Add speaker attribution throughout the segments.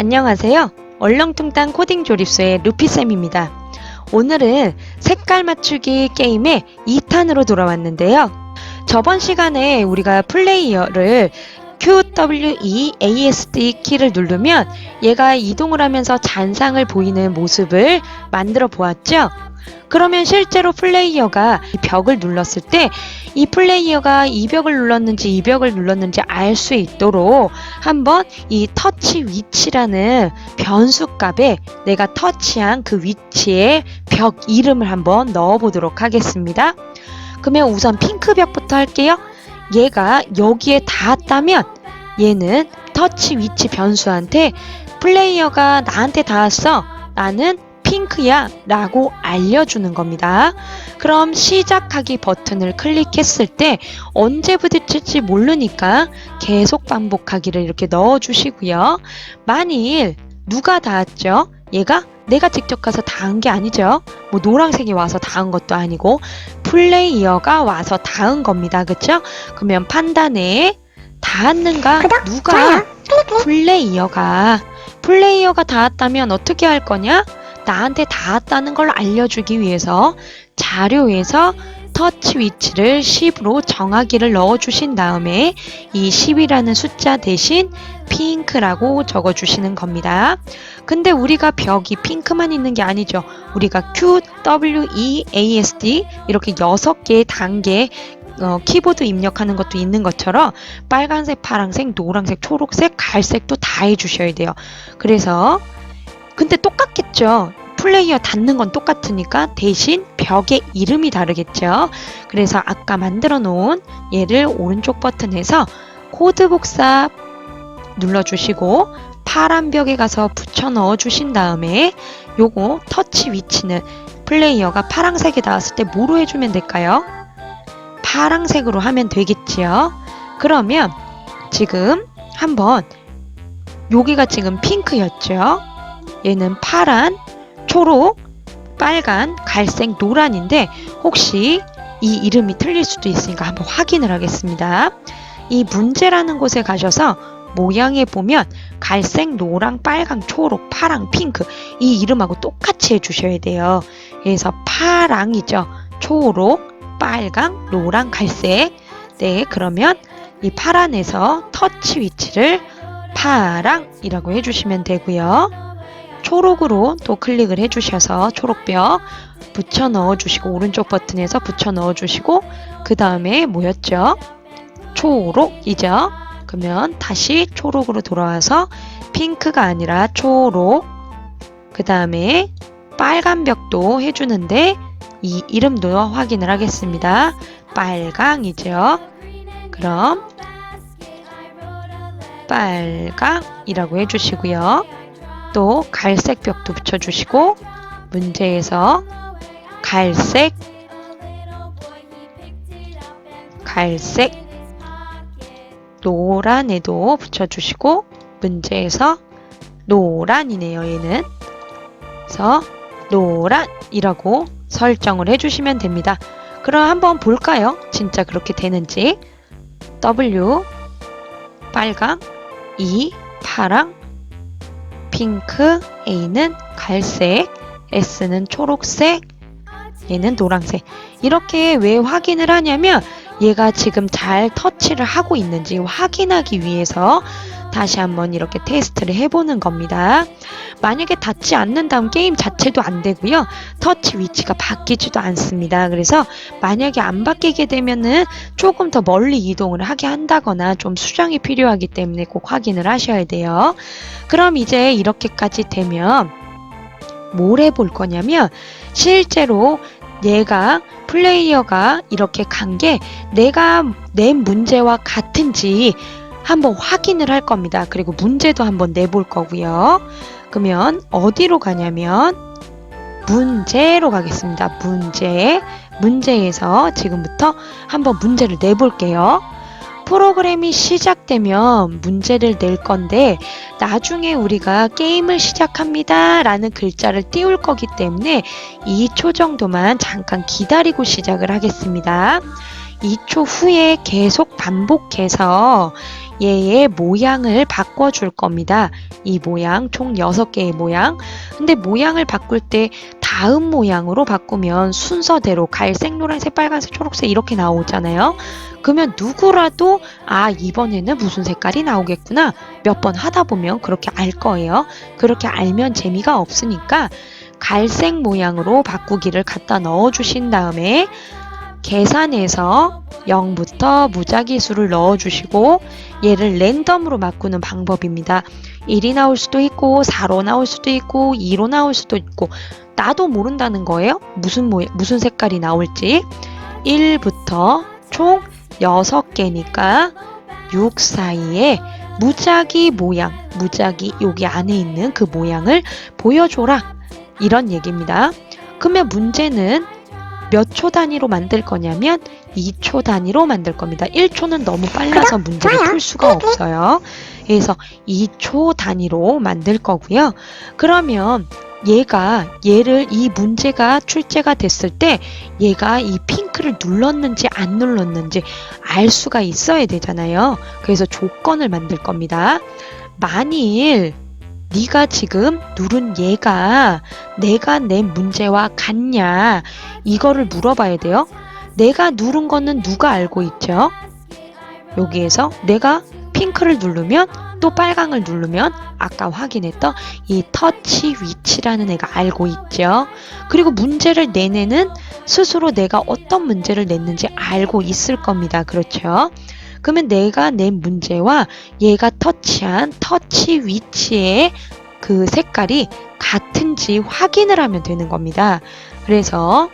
Speaker 1: 안녕하세요. 얼렁뚱땅 코딩 조립소의 루피쌤입니다. 오늘은 색깔 맞추기 게임의 2탄으로 돌아왔는데요. 저번 시간에 우리가 플레이어를 QWEASD 키를 누르면 얘가 이동을 하면서 잔상을 보이는 모습을 만들어 보았죠. 그러면 실제로 플레이어가 이 벽을 눌렀을 때 이 플레이어가 이 벽을 눌렀는지 이 벽을 눌렀는지 알 수 있도록 한번 이 터치 위치라는 변수 값에 내가 터치한 그 위치에 벽 이름을 한번 넣어 보도록 하겠습니다. 그러면 우선 핑크 벽부터 할게요. 얘가 여기에 닿았다면 얘는 터치 위치 변수한테 플레이어가 나한테 닿았어. 나는 핑크야 라고 알려주는 겁니다. 그럼 시작하기 버튼을 클릭했을 때 언제 부딪힐지 모르니까 계속 반복하기를 이렇게 넣어주시고요. 만일 누가 닿았죠? 얘가 내가 직접 가서 닿은 게 아니죠. 뭐 노란색이 와서 닿은 것도 아니고 플레이어가 와서 닿은 겁니다. 그쵸? 그러면 판단에 닿았는가? 누가? 플레이어가 닿았다면 어떻게 할 거냐? 나한테 닿았다는 걸 알려주기 위해서 자료에서 터치 위치를 10으로 정하기를 넣어주신 다음에 이 10이라는 숫자 대신 핑크라고 적어주시는 겁니다. 근데 우리가 벽이 핑크만 있는 게 아니죠. 우리가 QWEASD 이렇게 6개의 단계 키보드 입력하는 것도 있는 것처럼 빨간색, 파란색, 노란색, 초록색, 갈색도 다 해주셔야 돼요. 그래서 근데 똑같겠죠. 플레이어 닿는 건 똑같으니까 대신 벽의 이름이 다르겠죠. 그래서 아까 만들어 놓은 얘를 오른쪽 버튼에서 코드 복사 눌러주시고 파란 벽에 가서 붙여 넣어 주신 다음에 요거 터치 위치는 플레이어가 파란색에 닿았을 때 뭐로 해주면 될까요? 파란색으로 하면 되겠지요. 그러면 지금 한번 여기가 지금 핑크였죠. 얘는 파란, 초록, 빨간, 갈색, 노란인데 혹시 이 이름이 틀릴 수도 있으니까 한번 확인을 하겠습니다. 이 문제라는 곳에 가셔서 모양에 보면 갈색, 노랑, 빨강, 초록, 파랑, 핑크 이 이름하고 똑같이 해주셔야 돼요. 그래서 파랑이죠. 초록, 빨강, 노랑, 갈색. 네, 그러면 이 파란에서 터치 위치를 파랑이라고 해주시면 되고요. 초록으로 또 클릭을 해주셔서 초록벽 붙여 넣어주시고 오른쪽 버튼에서 붙여 넣어주시고 그 다음에 뭐였죠? 초록이죠? 그러면 다시 초록으로 돌아와서 핑크가 아니라 초록 그 다음에 빨간 벽도 해주는데 이 이름도 확인을 하겠습니다. 빨강이죠? 그럼 빨강이라고 해주시고요. 또 갈색 벽도 붙여주시고 문제에서 갈색 노란에도 붙여주시고 문제에서 노란이네요. 얘는 그래서 노란이라고 설정을 해주시면 됩니다. 그럼 한번 볼까요? 진짜 그렇게 되는지. W 빨강, E 파랑, 핑크, A는 갈색, S는 초록색, 얘는 노란색. 이렇게 왜 확인을 하냐면 얘가 지금 잘 터치를 하고 있는지 확인하기 위해서 다시 한번 이렇게 테스트를 해보는 겁니다. 만약에 닿지 않는다면 게임 자체도 안 되고요. 터치 위치가 바뀌지도 않습니다. 그래서 만약에 안 바뀌게 되면은 조금 더 멀리 이동을 하게 한다거나 좀 수정이 필요하기 때문에 꼭 확인을 하셔야 돼요. 그럼 이제 이렇게까지 되면 뭘 해볼 거냐면 실제로 얘가 플레이어가 이렇게 간 게 내가 낸 문제와 같은지 한번 확인을 할 겁니다. 그리고 문제도 한번 내볼 거고요. 그러면 어디로 가냐면 문제로 가겠습니다. 문제에서 지금부터 한번 문제를 내볼게요. 프로그램이 시작되면 문제를 낼 건데 나중에 우리가 게임을 시작합니다 라는 글자를 띄울 거기 때문에 2초 정도만 잠깐 기다리고 시작을 하겠습니다. 2초 후에 계속 반복해서 얘의 모양을 바꿔줄 겁니다. 이 모양, 총 6개의 모양. 근데 모양을 바꿀 때 다음 모양으로 바꾸면 순서대로 갈색, 노란색, 빨간색, 초록색 이렇게 나오잖아요. 그러면 누구라도 이번에는 무슨 색깔이 나오겠구나. 몇 번 하다 보면 그렇게 알 거예요. 그렇게 알면 재미가 없으니까 갈색 모양으로 바꾸기를 갖다 넣어주신 다음에 계산해서 0부터 무작위 수를 넣어주시고 얘를 랜덤으로 바꾸는 방법입니다. 1이 나올 수도 있고 4로 나올 수도 있고 2로 나올 수도 있고 나도 모른다는 거예요. 무슨 색깔이 나올지. 1부터 총 6개니까 6 사이에 무작위 모양, 무작위 여기 안에 있는 그 모양을 보여줘라. 이런 얘기입니다. 그러면 문제는 몇 초 단위로 만들 거냐면 2초 단위로 만들 겁니다. 1초는 너무 빨라서 문제를 풀 수가 없어요. 그래서 2초 단위로 만들 거고요. 그러면 얘를 이 문제가 출제가 됐을 때 얘가 이 핑크를 눌렀는지 안 눌렀는지 알 수가 있어야 되잖아요. 그래서 조건을 만들 겁니다. 만일 네가 지금 누른 얘가 내가 낸 문제와 같냐 이거를 물어봐야 돼요. 내가 누른 거는 누가 알고 있죠? 여기에서 내가 핑크를 누르면 또 빨강을 누르면 아까 확인했던 이 터치 위치라는 애가 알고 있죠. 그리고 문제를 낸 애는 스스로 내가 어떤 문제를 냈는지 알고 있을 겁니다. 그렇죠? 그러면 내가 낸 문제와 얘가 터치한 터치 위치의 그 색깔이 같은지 확인을 하면 되는 겁니다. 그래서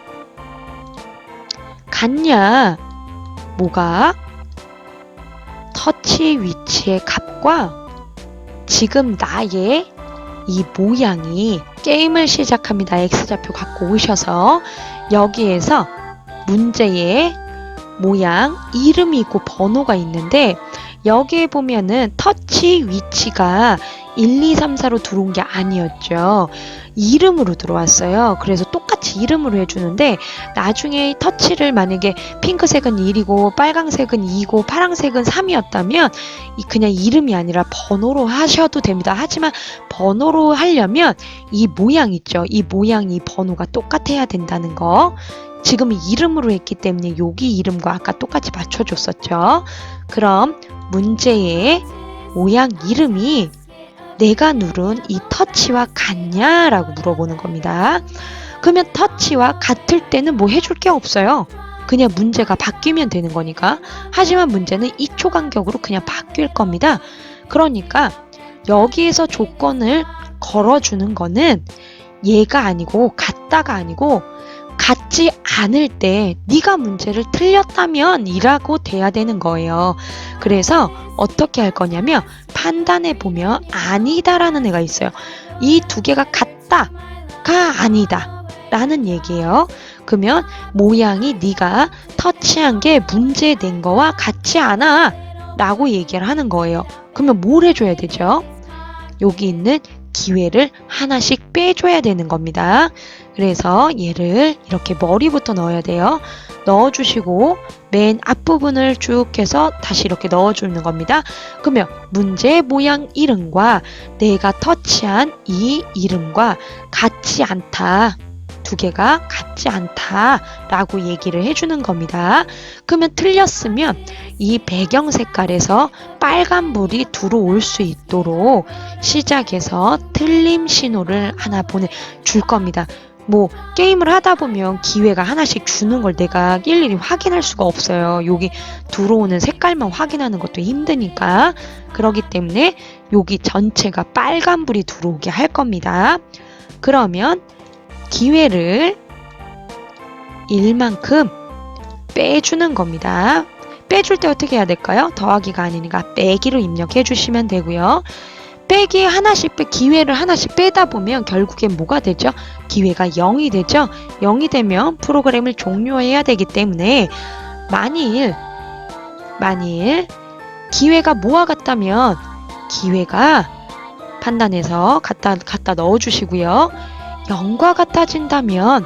Speaker 1: 같냐 뭐가 터치 위치의 값과 지금 나의 이 모양이 게임을 시작합니다. X좌표 갖고 오셔서 여기에서 문제의 모양, 이름이 있고 번호가 있는데 여기에 보면은 터치 위치가 1, 2, 3, 4로 들어온 게 아니었죠. 이름으로 들어왔어요. 그래서 똑같이 이름으로 해주는데 나중에 터치를 만약에 핑크색은 1이고 빨강색은 2고 파랑색은 3이었다면 그냥 이름이 아니라 번호로 하셔도 됩니다. 하지만 번호로 하려면 이 모양 있죠. 이 모양, 이 번호가 똑같아야 된다는 거. 지금 이름으로 했기 때문에 여기 이름과 아까 똑같이 맞춰줬었죠. 그럼 문제의 모양 이름이 내가 누른 이 터치와 같냐라고 물어보는 겁니다. 그러면 터치와 같을 때는 뭐 해줄 게 없어요. 그냥 문제가 바뀌면 되는 거니까. 하지만 문제는 2초 간격으로 그냥 바뀔 겁니다. 그러니까 여기에서 조건을 걸어주는 거는 얘가 아니고 같다가 아니고 같지 않을 때 네가 문제를 틀렸다면 이라고 돼야 되는 거예요. 그래서 어떻게 할 거냐면 판단해 보면 아니다라는 애가 있어요. 이 두 개가 같다가 아니다 라는 얘기예요. 그러면 모양이 네가 터치한 게 문제 낸 거와 같지 않아 라고 얘기를 하는 거예요. 그러면 뭘 해줘야 되죠? 여기 있는 기회를 하나씩 빼줘야 되는 겁니다. 그래서 얘를 이렇게 머리부터 넣어야 돼요. 넣어주시고 맨 앞부분을 쭉 해서 다시 이렇게 넣어주는 겁니다. 그러면 문제의 모양 이름과 내가 터치한 이 이름과 같지 않다. 두 개가 같지 않다라고 얘기를 해주는 겁니다. 그러면 틀렸으면 이 배경 색깔에서 빨간불이 들어올 수 있도록 시작해서 틀림 신호를 하나 보내줄 겁니다. 뭐 게임을 하다 보면 기회가 하나씩 주는 걸 내가 일일이 확인할 수가 없어요. 여기 들어오는 색깔만 확인하는 것도 힘드니까. 그렇기 때문에 여기 전체가 빨간불이 들어오게 할 겁니다. 그러면 기회를 1만큼 빼주는 겁니다. 빼줄 때 어떻게 해야 될까요? 더하기가 아니니까 빼기로 입력해 주시면 되고요. 빼기 하나씩 기회를 하나씩 빼다 보면 결국엔 뭐가 되죠? 기회가 0이 되죠? 0이 되면 프로그램을 종료해야 되기 때문에 만일 기회가 뭐와 같다면 기회가 판단해서 갖다 넣어주시고요. 0과 같아진다면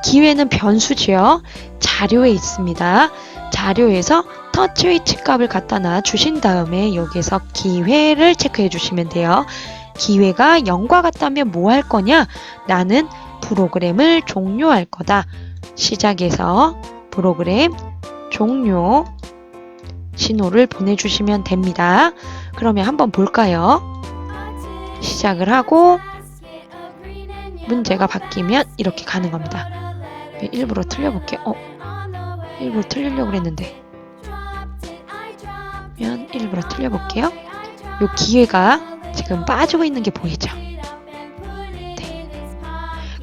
Speaker 1: 기회는 변수지요. 자료에 있습니다. 자료에서 터치 위치 값을 갖다 놔 주신 다음에 여기에서 기회를 체크해 주시면 돼요. 기회가 0과 같다면 뭐 할 거냐? 나는 프로그램을 종료할 거다. 시작해서 프로그램 종료 신호를 보내주시면 됩니다. 그러면 한번 볼까요? 시작을 하고 문제가 바뀌면 이렇게 가는 겁니다. 일부러 틀려볼게요. 일부러 틀리려고 그랬는데 일부러 틀려볼게요. 요 기회가 지금 빠지고 있는 게 보이죠? 네.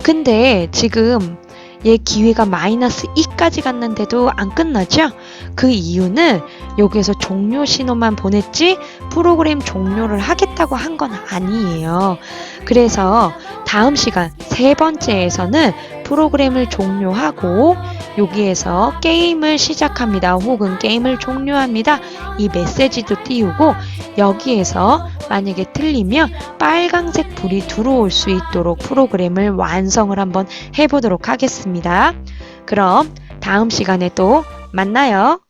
Speaker 1: 근데 지금 얘 기회가 마이너스 2까지 갔는데도 안 끝나죠? 그 이유는 여기에서 종료 신호만 보냈지 프로그램 종료를 하겠다고 한 건 아니에요. 그래서 다음 시간 세 번째에서는 프로그램을 종료하고 여기에서 게임을 시작합니다. 혹은 게임을 종료합니다. 이 메시지도 띄우고 여기에서 만약에 틀리면 빨강색 불이 들어올 수 있도록 프로그램을 완성을 한번 해보도록 하겠습니다. 그럼 다음 시간에 또 만나요.